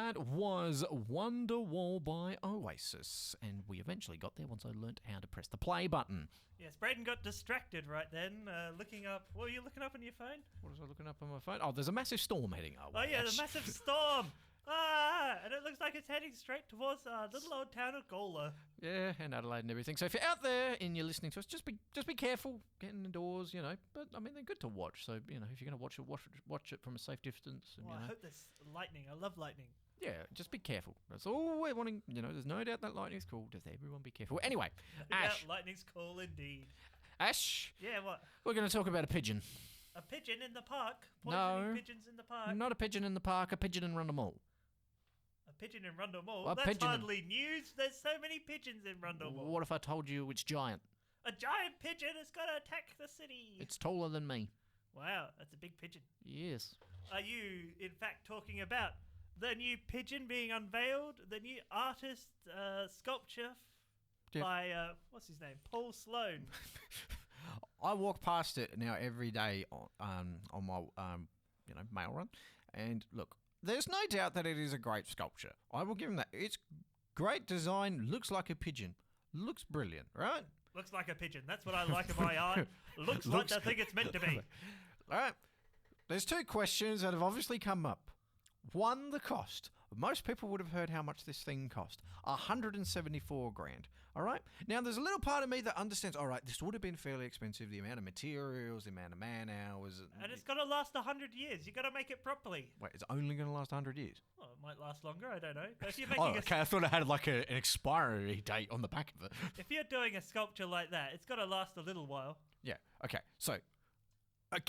That was Wonderwall by Oasis, and we eventually got there once I learnt how to press the play button. Yes, Brayden got distracted right then, looking up... What were you looking up on your phone? What was I looking up on my phone? Oh, there's a massive storm heading our way. Oh yeah, the massive storm! And it looks like it's heading straight towards little old town of Gola. Yeah, and Adelaide and everything. So if you're out there and you're listening to us, just be careful getting indoors, But, I mean, they're good to watch. So, if you're going to watch it from a safe distance. And, I hope there's lightning. I love lightning. Yeah, just be careful. That's all we're wanting. There's no doubt that lightning's cool. Just everyone be careful. Anyway, Ash. Yeah, lightning's cool indeed. Ash. Yeah, what? We're going to talk about a pigeon. A pigeon in the park? No. Pigeons in the park? Not a pigeon in the park, a pigeon in Randall Mall. A pigeon in Rundle Mall? Well, That's hardly news. There's so many pigeons in Rundle Mall. What if I told you it's giant? A giant pigeon is going to attack the city. It's taller than me. Wow, that's a big pigeon. Yes. Are you, in fact, talking about the new pigeon being unveiled? The new artist sculpture by, what's his name? Paul Sloan. I walk past it now every day on my mail run, and look, there's no doubt that it is a great sculpture. I will give him that. It's great design, looks like a pigeon, looks brilliant, right? Looks like a pigeon. That's what I like in my art. Looks like the thing it's meant to be. All right. There's two questions that have obviously come up. One, the cost. Most people would have heard how much this thing cost. $174,000. All right. Now, there's a little part of me that understands. All right, this would have been fairly expensive. The amount of materials, the amount of man hours, and it's got to last 100 years. You got to make it properly. Wait, it's only going to last 100 years? Well, it might last longer. I don't know. But if you're making okay. I thought it had like an expiry date on the back of it. If you're doing a sculpture like that, it's got to last a little while. Yeah. Okay. So. It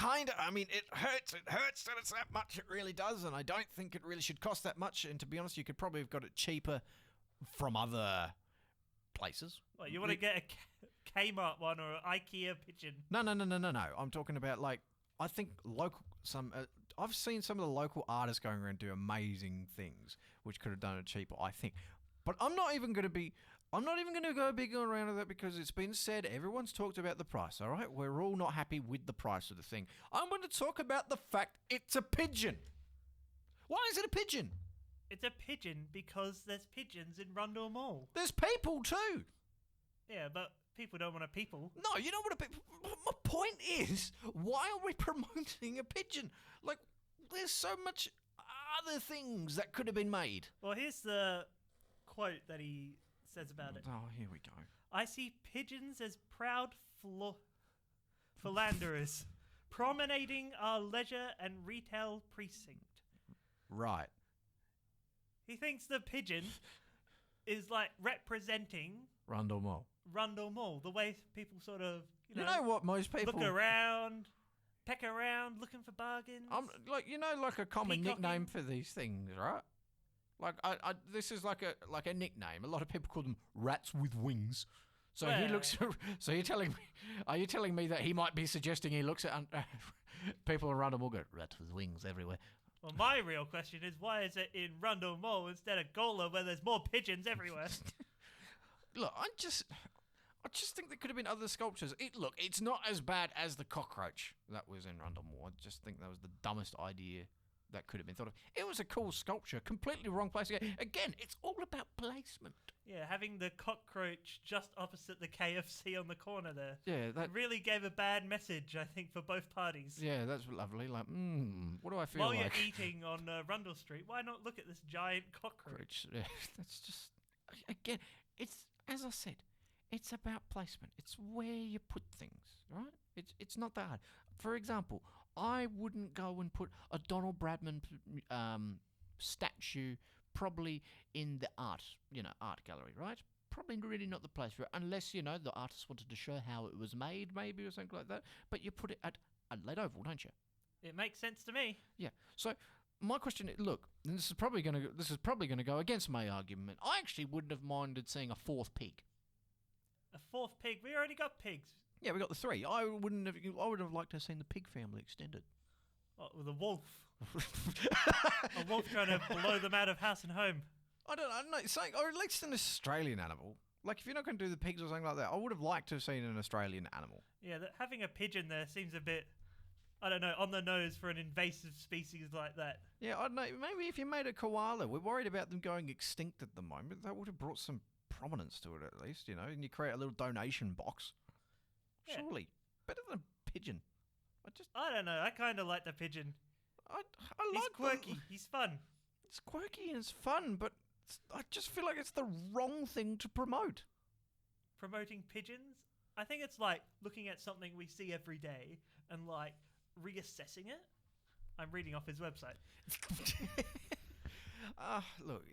hurts that it's that much, it really does, and I don't think it really should cost that much, and to be honest, you could probably have got it cheaper from other places. Well, you want to get a Kmart one or an IKEA pigeon? No. I'm talking about, I think I've seen some of the local artists going around do amazing things, which could have done it cheaper, I think. But I'm not even going to go big around that because it's been said, everyone's talked about the price, all right? We're all not happy with the price of the thing. I'm going to talk about the fact it's a pigeon. Why is it a pigeon? It's a pigeon because there's pigeons in Randall Mall. There's people too. Yeah, but people don't want a people. No, you don't want a people. My point is, why are we promoting a pigeon? There's so much other things that could have been made. Well, here's the quote that he says about it. Oh, here we go. I see pigeons as proud philanderers promenading our leisure and retail precinct. Right. He thinks the pigeon is representing Randall Mall. Randall Mall, the way people sort of, you know what most people look around, peck around, looking for bargains. A common nickname for these things, right? This is like a nickname. A lot of people call them rats with wings. So he looks. So are you telling me that he might be suggesting he looks at people around him all go rats with wings everywhere? Well, my real question is, why is it in Randall Mall instead of Gola, where there's more pigeons everywhere? Look, I just think there could have been other sculptures. It's not as bad as the cockroach that was in Randall Mall. I just think that was the dumbest idea that could have been thought of. It was a cool sculpture, completely wrong place. Again, it's all about placement. Yeah, having the cockroach just opposite the KFC on the corner there. Yeah, that really gave a bad message, I think, for both parties. Yeah, that's lovely. What do I feel While like? You're eating on Rundle Street, why not look at this giant cockroach? Yeah, that's just... Again, it's, as I said, it's about placement. It's where you put things, right? It's not that hard. For example, I wouldn't go and put a Donald Bradman statue probably in the art gallery, right? Probably really not the place for it, unless, the artist wanted to show how it was made, maybe, or something like that. But you put it at Adelaide Oval, don't you? It makes sense to me. Yeah. So my question is, look, and this is probably going to go against my argument. I actually wouldn't have minded seeing a fourth pig. A fourth pig? We already got pigs. Yeah, we got the three. I would have liked to have seen the pig family extended. What, with a wolf? A wolf trying to blow them out of house and home. I don't know. Something, or at least an Australian animal. If you're not going to do the pigs or something like that, I would have liked to have seen an Australian animal. Yeah, having a pigeon there seems a bit I don't know, on the nose for an invasive species like that. Yeah, I don't know. Maybe if you made a koala, we're worried about them going extinct at the moment. That would have brought some prominence to it at least, and you create a little donation box. Yeah. Surely. Better than a pigeon. I don't know. I kind of like the pigeon. I He's like quirky. He's fun. It's quirky and it's fun, but I just feel like it's the wrong thing to promote. Promoting pigeons? I think it's like looking at something we see every day and like reassessing it. I'm reading off his website. Look,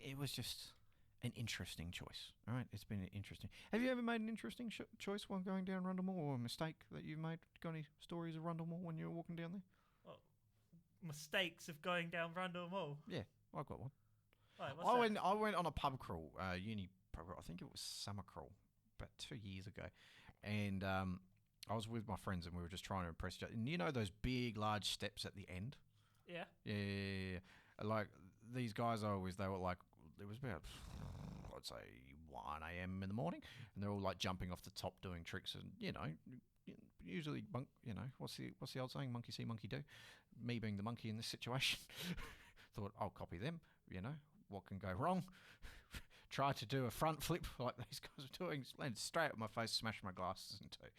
it was just an interesting choice. All right, it's been interesting. Have you ever made an interesting choice while going down Randall Mall, or a mistake that you've made? Got any stories of Randall Mall when you were walking down there? Oh, mistakes of going down Randall Mall. Yeah, I got one. Right, what's that? I went on a pub crawl, uni pub crawl. I think it was summer crawl, about 2 years ago, and I was with my friends and we were just trying to impress each other. And you know those big, large steps at the end? Yeah. Yeah. Like these guys, they were like, it was about, I'd say 1 a.m. in the morning, and they're all like jumping off the top doing tricks, and usually what's the old saying? Monkey see, monkey do. Me being the monkey in this situation, thought I'll copy them. What can go wrong? Tried to do a front flip like these guys were doing, landed straight at my face, smashed my glasses in two.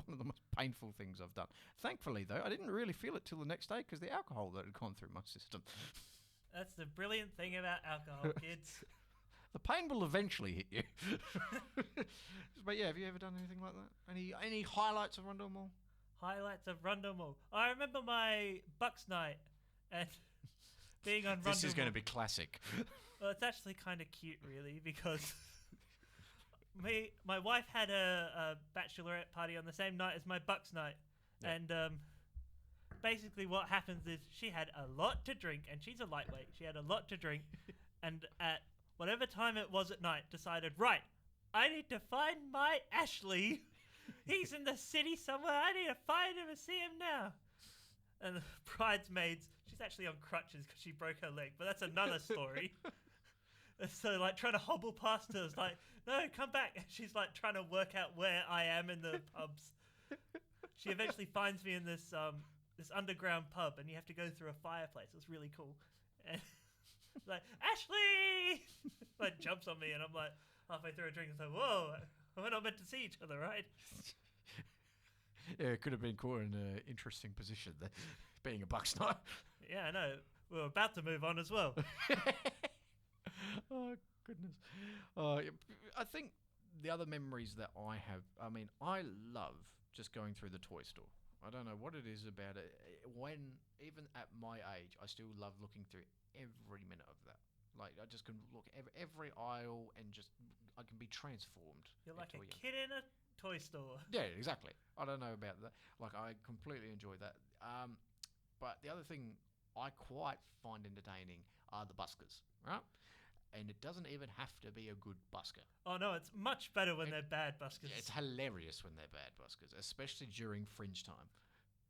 One of the most painful things I've done. Thankfully, though, I didn't really feel it till the next day because the alcohol that had gone through my system. That's the brilliant thing about alcohol, kids. The pain will eventually hit you. But yeah, have you ever done anything like that? Any highlights of Rundle Mall? Highlights of Rundle Mall. I remember my Bucks night and being on Rundle This is going to Mall. be classic. Well, it's actually kind of cute, really, because my wife had a bachelorette party on the same night as my Bucks night, Yeah. and basically what happens is she had a lot to drink, and she's a lightweight. She had a lot to drink, and at whatever time it was at night, decided, right, I need to find my Ashleigh. He's in the city somewhere. I need to find him and see him now. And the bridesmaids, she's actually on crutches because she broke her leg, but that's another story. And so, like, trying to hobble past her is like, no, come back. And she's, like, trying to work out where I am in the pubs. She eventually finds me in this this underground pub, and you have to go through a fireplace. It's really cool. And like, Ashleigh! Like, jumps on me, and I'm like, halfway through a drink, it's like, whoa, we're not meant to see each other, right? Yeah, it could have been quite an interesting position there, being a Bucks night. Yeah, I know. We were about to move on as well. Oh, goodness. I think the other memories that I have, I love just going through the toy store. I don't know what it is about it. Even at my age, I still love looking through every minute of that. Like, I just can look every aisle and I can be transformed. You're like a into kid in a toy store. Yeah, exactly. I don't know about that. Like, I completely enjoy that. But the other thing I quite find entertaining are the buskers, right? And it doesn't even have to be a good busker. Oh no, it's much better when they're bad buskers. Yeah, it's hilarious when they're bad buskers, especially during fringe time.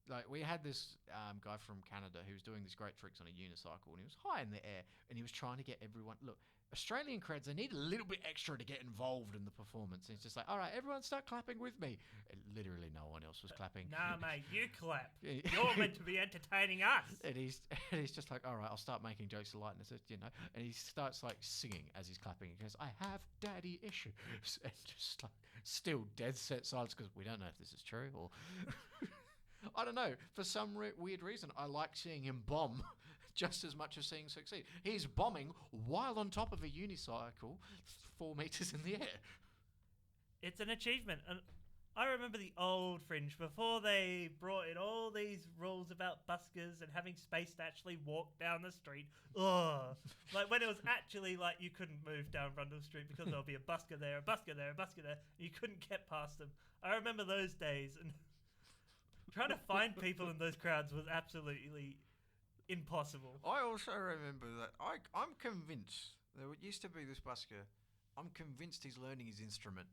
Like, we had this guy from Canada who was doing these great tricks on a unicycle, and he was high in the air, and he was trying to get everyone... Look, Australian crowds, they need a little bit extra to get involved in the performance. And it's just like, all right, everyone start clapping with me. And literally no one else was clapping. Nah, mate, you clap. You're meant to be entertaining us. And he's just like, all right, I'll start making jokes of lightness, And he starts like singing as he's clapping. He goes, I have daddy issues. And just like still dead set silence because we don't know if this is true or... I don't know. For some weird reason, I like seeing him bomb just as much as seeing him succeed. He's bombing while on top of a unicycle 4 meters in the air. It's an achievement. And I remember the old Fringe before they brought in all these rules about buskers and having space to actually walk down the street. Ugh. Like when it was actually like you couldn't move down Rundle Street because there'll be a busker there, a busker there, a busker there. And you couldn't get past them. I remember those days, and trying to find people in those crowds was absolutely impossible. I also remember that I'm convinced there used to be this busker. I'm convinced he's learning his instrument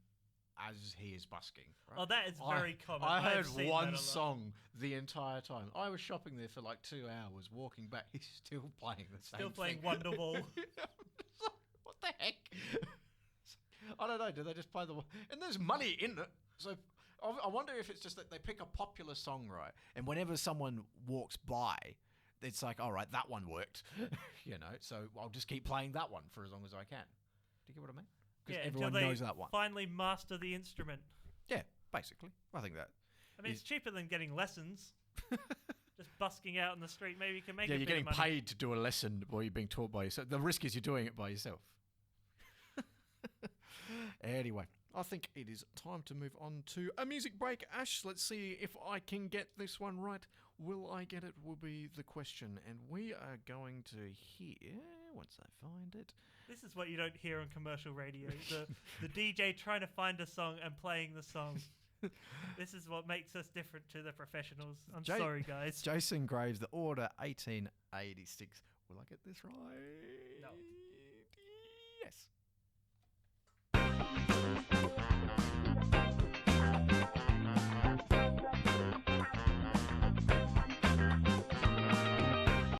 as he is busking. Right? Oh, that is very common. I heard I've seen one that a lot. song the entire time. I was shopping there for like 2 hours. Walking back, he's still playing the same Still playing thing. Wonderwall. What the heck? I don't know. Do they just play the... And there's money in it. So I wonder if it's just that they pick a popular song, right? And whenever someone walks by, it's like, all right, that one worked, so I'll just keep playing that one for as long as I can. Do you get what I mean? Because everyone until they knows that one. finally master the instrument. Yeah, basically. I think that. I mean, it's cheaper than getting lessons. Just busking out in the street, maybe you can make Yeah, a you're bit getting of money. paid to do a lesson while you're being taught by yourself. The risk is you're doing it by yourself. Anyway, I think it is time to move on to a music break. Ash, let's see if I can get this one right. Will I get it will be the question. And we are going to hear, once I find it. This is what you don't hear on commercial radio. The DJ trying to find a song and playing the song. This is what makes us different to the professionals. I'm sorry, guys. Jason Graves, The Order, 1886. Will I get this right? No. Yes.